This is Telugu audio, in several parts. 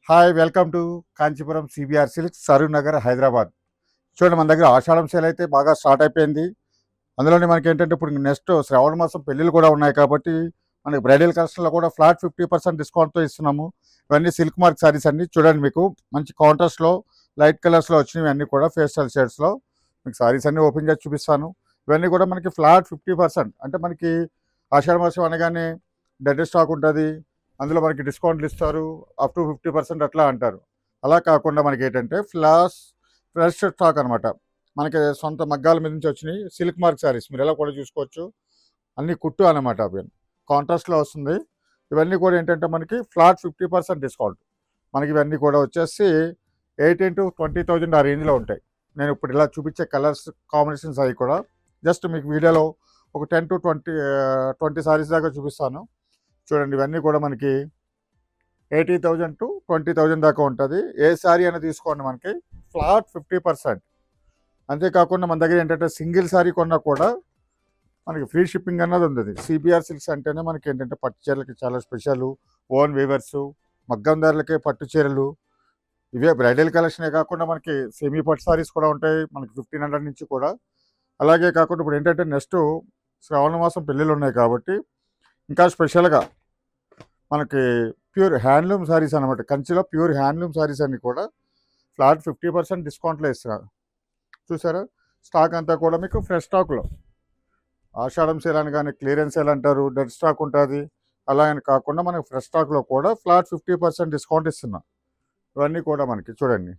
Hi, welcome to Kanchipuram CBR silks, Saroor Nagar, Hyderabad. చూడండి, మన దగ్గర ఆషాఢం సేల్ అయితే బాగా స్టార్ట్ అయిపోయింది. అందులోనే మనకి ఏంటంటే ఇప్పుడు నెక్స్ట్ శ్రావణ మాసం పెళ్ళిళ్ళు కూడా ఉన్నాయి కాబట్టి మనకి బ్రైడల్ కలెక్షన్లో కూడా ఫ్లాట్ 50% డిస్కౌంట్తో ఇస్తున్నాము. ఇవన్నీ సిల్క్ మార్క్ శారీస్ అన్ని చూడండి, మీకు మంచి కాంట్రాస్ట్లో లైట్ కలర్స్లో వచ్చినవి అన్నీ కూడా పేస్టల్ షేడ్స్లో మీకు శారీస్ అన్నీ ఓపెన్ చేసి చూపిస్తాను. ఇవన్నీ కూడా మనకి ఫ్లాట్ 50%, అంటే మనకి ఆషాఢ మాసం అనగానే డెడ్ స్టాక్ ఉంటుంది, అందులో మనకి డిస్కౌంట్లు ఇస్తారు, అప్ టు 50% అట్లా అంటారు. అలా కాకుండా మనకి ఏంటంటే ఫ్రెష్ స్టాక్ అనమాట. మనకి సొంత మగ్గాల మీద నుంచి వచ్చినాయి సిల్క్ మార్క్ శారీస్ మీరు ఎలా కూడా చూసుకోవచ్చు. అన్ని కుట్టు అనమాట, అవి కాంట్రాస్ట్లో వస్తుంది. ఇవన్నీ కూడా ఏంటంటే మనకి ఫ్లాట్ 50% డిస్కౌంట్. మనకి ఇవన్నీ కూడా వచ్చేసి 18,000 to 20,000 ఆ రేంజ్లో ఉంటాయి. నేను ఇప్పుడు ఇలా చూపించే కలర్స్ కాంబినేషన్స్ అవి కూడా జస్ట్ మీకు వీడియోలో ఒక 10 to 20 శారీస్ దాకా చూపిస్తాను. చూడండి, ఇవన్నీ కూడా మనకి 80,000 to 20,000 దాకా ఉంటుంది. ఏ శారీ అయినా తీసుకోండి, మనకి ఫ్లాట్ 50%. అంతేకాకుండా మన దగ్గర ఏంటంటే సింగిల్ శారీ కొన్నా కూడా మనకి ఫ్రీ షిప్పింగ్ అన్నది ఉంది. సిబిఆర్ సిల్క్స్ అంటేనే మనకి ఏంటంటే పట్టు చీరలకి చాలా స్పెషల్. ఓన్ వీవర్స్, మగ్గం ధరలకే పట్టు చీరలు, ఇవే బ్రైడల్ కలెక్షనే కాకుండా మనకి సెమీ పట్టు శారీస్ కూడా ఉంటాయి మనకి 1,500 నుంచి కూడా. అలాగే కాకుండా ఇప్పుడు ఏంటంటే నెక్స్ట్ శ్రావణ మాసం పెళ్ళిళ్ళు ఉన్నాయి కాబట్టి ఇంకా స్పెషల్గా మనకి ప్యూర్ హ్యాండ్లూమ్ శారీస్ అనమాట. కంచిలో ప్యూర్ హ్యాండ్లూమ్ శారీస్ అన్ని కూడా ఫ్లాట్ 50% డిస్కౌంట్లో ఇస్తున్నారు. చూసారా, స్టాక్ అంతా కూడా మీకు ఫ్రెష్ స్టాక్లో. ఆషాఢం సేల్ అని కానీ క్లియరెన్స్ సేల్ అంటారు, డెడ్ స్టాక్ ఉంటుంది. అలా అని కాకుండా మనకి ఫ్రెష్ స్టాక్లో కూడా ఫ్లాట్ 50% డిస్కౌంట్ ఇస్తున్నాం. ఇవన్నీ కూడా మనకి చూడండి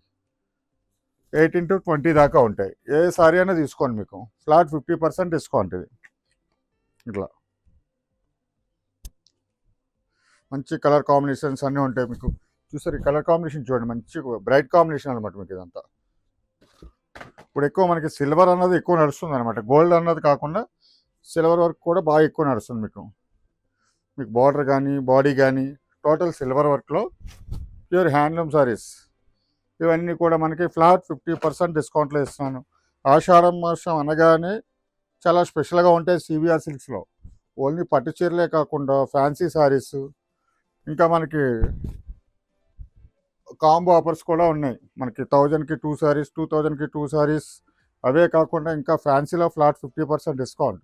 18 to 20 దాకా ఉంటాయి. ఏ సారీ అయినా తీసుకోండి, మీకు ఫ్లాట్ 50% డిస్కౌంట్. ఇది ఇట్లా మంచి కలర్ కాంబినేషన్స్ అన్నీ ఉంటాయి మీకు. చూసారు, ఈ కలర్ కాంబినేషన్ చూడండి, మంచి బ్రైట్ కాంబినేషన్ అనమాట మీకు ఇదంతా. ఇప్పుడు ఎక్కువ మనకి సిల్వర్ అన్నది ఎక్కువ నడుస్తుంది అనమాట, గోల్డ్ అన్నది కాకుండా సిల్వర్ వర్క్ కూడా బాగా ఎక్కువ నడుస్తుంది మీకు. బార్డర్ కానీ బాడీ కానీ టోటల్ సిల్వర్ వర్క్లో ప్యూర్ హ్యాండ్లూమ్ సారీస్. ఇవన్నీ కూడా మనకి ఫ్లాట్ 50% డిస్కౌంట్లో ఇస్తున్నాను. ఆషాఢం మాసం అనగానే చాలా స్పెషల్గా ఉంటాయి సిబిఆర్ సిల్క్స్లో. ఓన్లీ పట్టు చీరలే కాకుండా ఫ్యాన్సీ సారీస్, ఇంకా మనకి కాంబో ఆఫర్స్ కూడా ఉన్నాయి. మనకి 1,000కి 2 సారీస్, 2,000కి 2 సారీస్. అవే కాకుండా ఇంకా ఫ్యాన్సీలో ఫ్లాట్ 50% డిస్కౌంట్,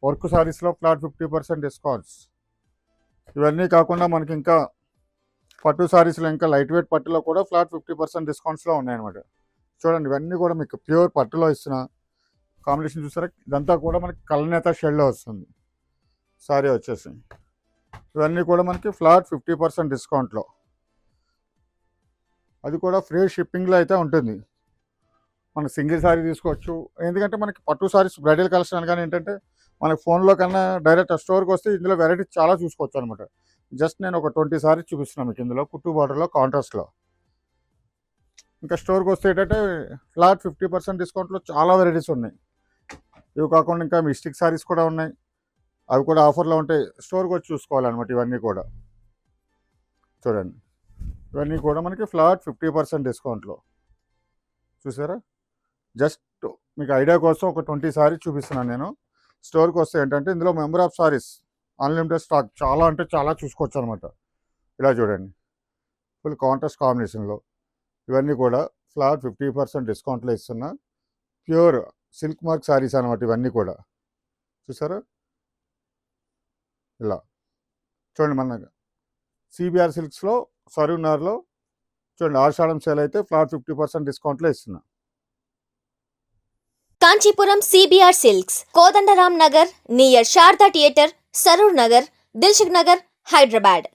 వర్క్ సారీస్లో ఫ్లాట్ 50% డిస్కౌంట్స్. ఇవన్నీ కాకుండా మనకి ఇంకా పట్టు సారీస్లో ఇంకా లైట్ వెయిట్ పట్టులో కూడా ఫ్లాట్ 50% డిస్కౌంట్స్లో ఉన్నాయన్నమాట. చూడండి, ఇవన్నీ కూడా మీకు ప్యూర్ పట్టులో ఇస్తున్న కాంబినేషన్. చూసారా, ఇదంతా కూడా మనకి కలనేత షెడ్లో వస్తుంది సారీ వచ్చేసి. ఇవన్నీ కూడా మనకి ఫ్లాట్ 50% డిస్కౌంట్లో, అది కూడా ఫ్రీ షిప్పింగ్లో అయితే ఉంటుంది. మనకి సింగిల్ సారీ తీసుకోవచ్చు, ఎందుకంటే మనకి పట్టు సారీస్ బ్రైడల్ కలెక్షన్ అనగానే ఏంటంటే మనకి ఫోన్లో కన్నా డైరెక్ట్ స్టోర్కి వస్తే ఇందులో వెరైటీస్ చాలా చూసుకోవచ్చు అనమాట. జస్ట్ నేను ఒక 20 సారీస్ చూపిస్తున్నాను మీకు ఇందులో, కుట్టు బార్డర్లో కాంట్రాస్ట్లో. ఇంకా స్టోర్కి వస్తే ఏంటంటే ఫ్లాట్ 50% డిస్కౌంట్లో చాలా వెరైటీస్ ఉన్నాయి. ఇవి కాకుండా ఇంకా మిస్టిక్ సారీస్ కూడా ఉన్నాయి, అవి కూడా ఆఫర్లో ఉంటాయి. స్టోర్కి వచ్చి చూసుకోవాలన్నమాట. ఇవన్నీ కూడా చూడండి, ఇవన్నీ కూడా మనకి ఫ్లాట్ 50% డిస్కౌంట్లో. చూసారా, జస్ట్ మీకు ఐడియా కోసం ఒక 20 సారీస్ చూపిస్తున్నాను నేను. స్టోర్కి వస్తే ఏంటంటే ఇందులో member of saris, unlimited stock, చాలా అంటే చాలా చూసుకోవచ్చు అనమాట. ఇలా చూడండి, ఫుల్ కాంట్రాస్ట్ కాంబినేషన్లో ఇవన్నీ కూడా ఫ్లాట్ 50% డిస్కౌంట్లో ఇస్తున్నా ప్యూర్ సిల్క్ మార్క్ సారీస్ అనమాట. ఇవన్నీ కూడా చూసారా, ఇలా చూడండి. మన సిబిఆర్ సిల్క్స్లో సరూర్ నగర్లో చూడండి, ఆషాఢం సేల్ అయితే ఫ్లాట్ 50% డిస్కౌంట్లో ఇస్తున్నా. Kanchipuram CBR silks, Kodandaram Nagar near Sharada theatre, Saroor Nagar, Dilsukh Nagar, Hyderabad.